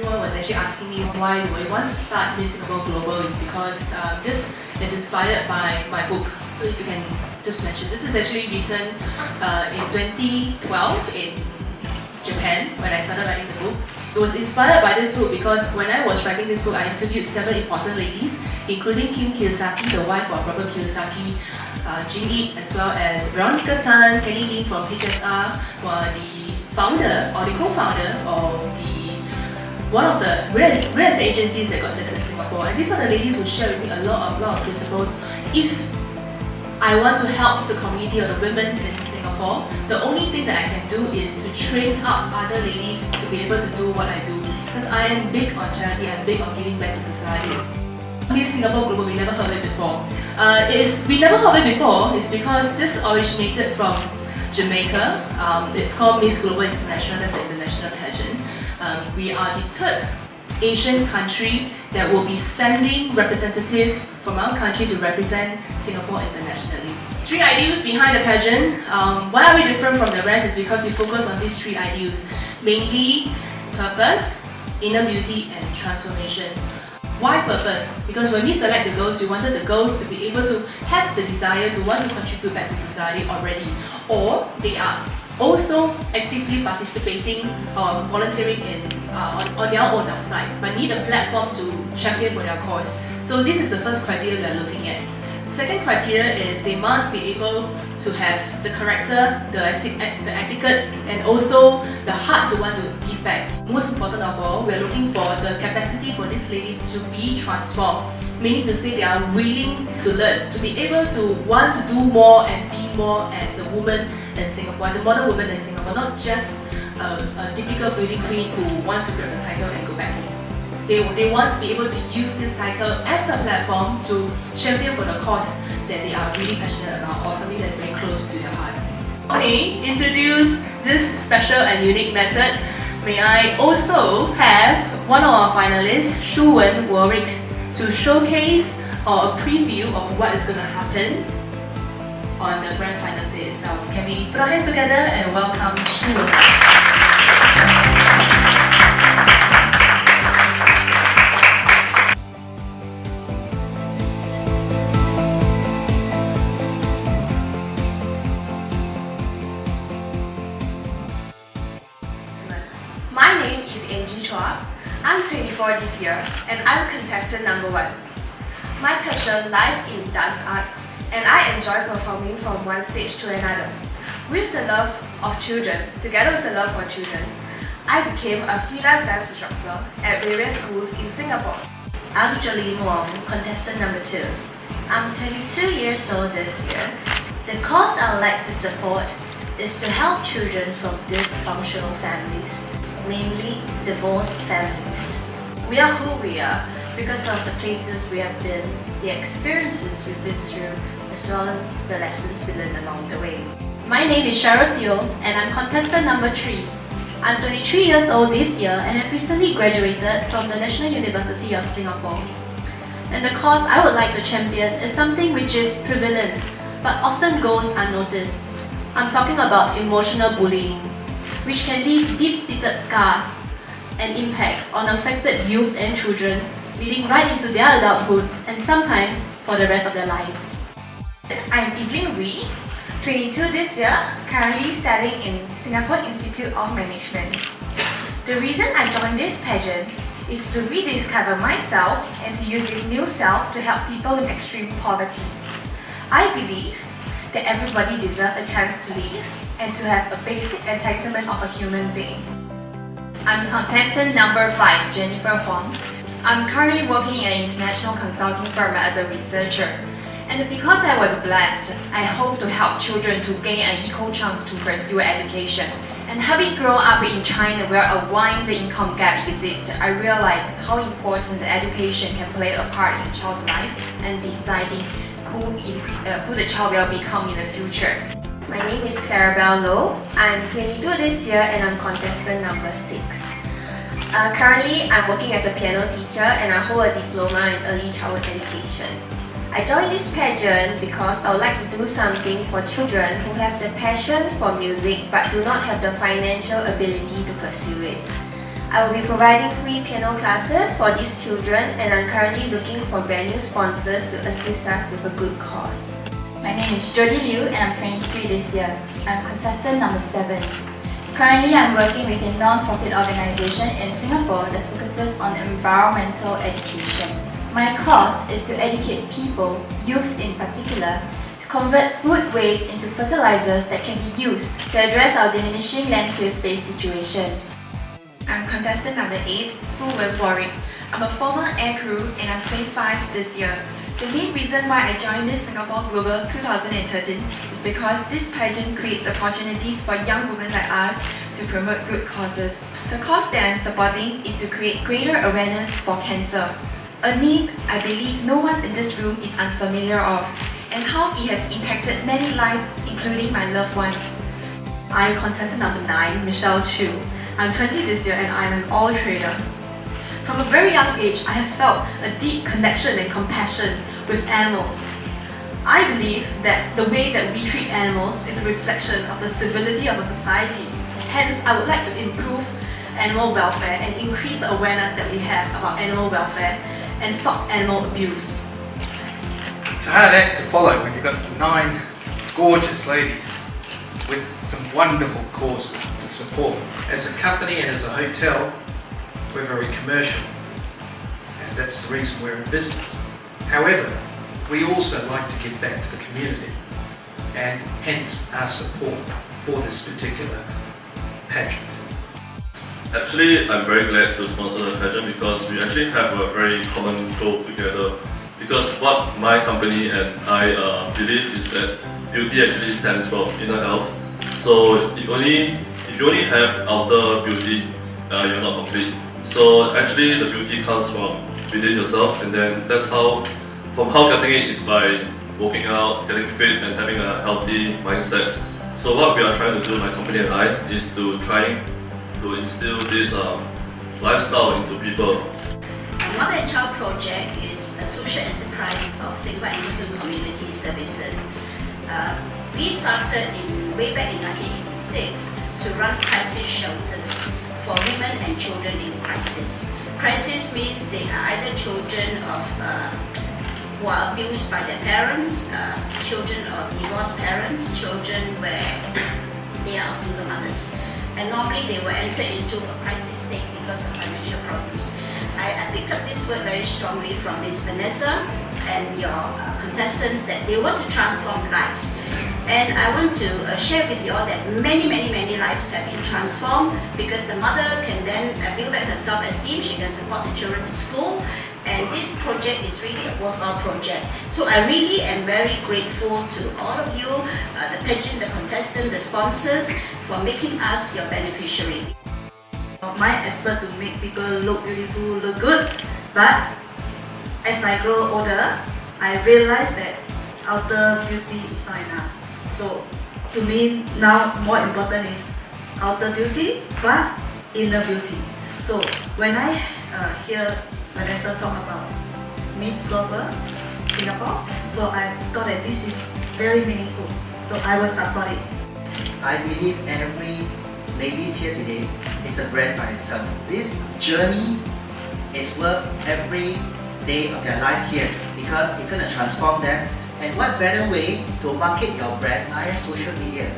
everyone was actually asking me why do I want to start Miss Singapore Global is because this is inspired by my book. So if you can just mention, this is actually written in 2012 in Japan when I started writing the book. It was inspired by this book because when I was writing this book, I interviewed several important ladies, including Kim Kiyosaki, the wife of Robert Kiyosaki, Jin Ip, as well as Veronica Tan, Kenny Lin from HSR, who are the founder or the co-founder of one of the real estate agencies that got listed in Singapore. And these are the ladies who share with me a lot of principles. If I want to help the community or the women in Singapore, the only thing that I can do is to train up other ladies to be able to do what I do. Because I am big on charity, I'm big on giving back to society. Miss Singapore Global, we never heard of it before. We never heard of it before is because this originated from Jamaica. It's called Miss Global International, that's the international pageant. We are the third Asian country that will be sending representatives from our country to represent Singapore internationally. 3 ideals behind the pageant. Why are we different from the rest is because we focus on these 3 ideals, mainly purpose, inner beauty and transformation. Why purpose? Because when we select the girls, we wanted the girls to be able to have the desire to want to contribute back to society already, or they are also actively participating or volunteering on their own outside, but need a platform to champion for their cause. So this is the first criteria we are looking at. Second criteria is they must be able to have the character, the etiquette, and also the heart to want to give back. Most important of all, we are looking for the capacity for these ladies to be transformed, meaning to say they are willing to learn, to be able to want to do more and be more as a woman in Singapore, as a modern woman in Singapore, not just a typical beauty queen who wants to grab the title and go back home. They want to be able to use this title as a platform to champion for the cause that they are really passionate about or something that's very close to their heart. Okay, introduce this special and unique method. May I also have one of our finalists, Shu Wen Warwick, to showcase or a preview of what is going to happen on the Grand Finals day itself. Can we put our hands together and welcome Shu Wen. My name is Angie Chua. I'm 24 this year and I'm contestant number 1. My passion lies in dance arts and I enjoy performing from one stage to another. With the love of children, together with the love for children, I became a freelance dance instructor at various schools in Singapore. I'm Jolene Wong, contestant number 2. I'm 22 years old this year. The cause I would like to support is to help children from dysfunctional families, namely divorced families. We are who we are because of the places we have been, the experiences we've been through, as well as the lessons we learned along the way. My name is Cheryl Teo and I'm contestant number 3. I'm 23 years old this year and have recently graduated from the National University of Singapore. And the cause I would like to champion is something which is prevalent but often goes unnoticed. I'm talking about emotional bullying, which can leave deep-seated scars and impacts on affected youth and children, leading right into their adulthood and sometimes for the rest of their lives. I'm Evelyn Wee, 22 this year, currently studying in Singapore Institute of Management. The reason I joined this pageant is to rediscover myself and to use this new self to help people in extreme poverty. I believe that everybody deserves a chance to live and to have a basic entitlement of a human being. I'm contestant number 5, Jennifer Huang. I'm currently working in an international consulting firm as a researcher. And because I was blessed, I hope to help children to gain an equal chance to pursue education. And having grown up in China where a wide income gap exists, I realized how important education can play a part in a child's life and deciding who the child will become in the future. My name is Clarabelle Low. I'm 22 this year and I'm contestant number 6. Currently, I'm working as a piano teacher and I hold a diploma in early childhood education. I joined this pageant because I would like to do something for children who have the passion for music but do not have the financial ability to pursue it. I will be providing free piano classes for these children, and I'm currently looking for venue sponsors to assist us with a good cause. My name is Jody Liu and I'm 23 this year. I'm contestant number 7. Currently, I'm working with a non-profit organization in Singapore that focuses on environmental education. My cause is to educate people, youth in particular, to convert food waste into fertilizers that can be used to address our diminishing landfill space situation. I'm contestant number 8, Su Wen Warwick. I'm a former air crew and I'm 25 this year. The main reason why I joined this Singapore Global 2013 is because this pageant creates opportunities for young women like us to promote good causes. The cause that I'm supporting is to create greater awareness for cancer, a name I believe no one in this room is unfamiliar of, and how it has impacted many lives, including my loved ones. I'm contestant number 9, Michelle Chu. I'm 20 this year and I'm an all trader. From a very young age, I have felt a deep connection and compassion with animals. I believe that the way that we treat animals is a reflection of the stability of a society. Hence, I would like to improve animal welfare and increase the awareness that we have about animal welfare and stop animal abuse. It's a hard act to follow when you've got 9 gorgeous ladies with some wonderful causes to support. As a company and as a hotel, we're very commercial, and that's the reason we're in business. However, we also like to give back to the community, and hence our support for this particular pageant. Actually, I'm very glad to sponsor the pageant because we actually have a very common goal together. Because what my company and I believe is that beauty actually stands for inner health. So if you only have outer beauty, you're not complete. So actually the beauty comes from within yourself, and then that's how getting it is by working out, getting fit and having a healthy mindset. So what we are trying to do, my company and I, is to try to instill this lifestyle into people. Mother and Child Project is a social enterprise of Singapore Anglican Community Services. We started way back in 1986 to run crisis shelters for women and children in crisis. Crisis means they are either children of who are abused by their parents, children of divorced parents, children where they are of single mothers. And normally they will enter into a crisis state because of financial problems. I picked up this word very strongly from Ms. Vanessa and your contestants that they want to transform lives. And I want to share with you all that many lives have been transformed because the mother can then build back her self-esteem, she can support the children to school, and this project is really a worthwhile project. So I really am very grateful to all of you, the pageant, the contestants, the sponsors, for making us your beneficiary. My expert to make people look beautiful, look good, but as I grow older, I realize that outer beauty is not enough. So to me now more important is outer beauty plus inner beauty. So when I hear Vanessa talk about Miss Global Singapore, so I thought that this is very meaningful. So I will support it. I believe every ladies here today is a brand by itself. This journey is worth every day of their life here because it's going to transform them. And what better way to market your brand via social media?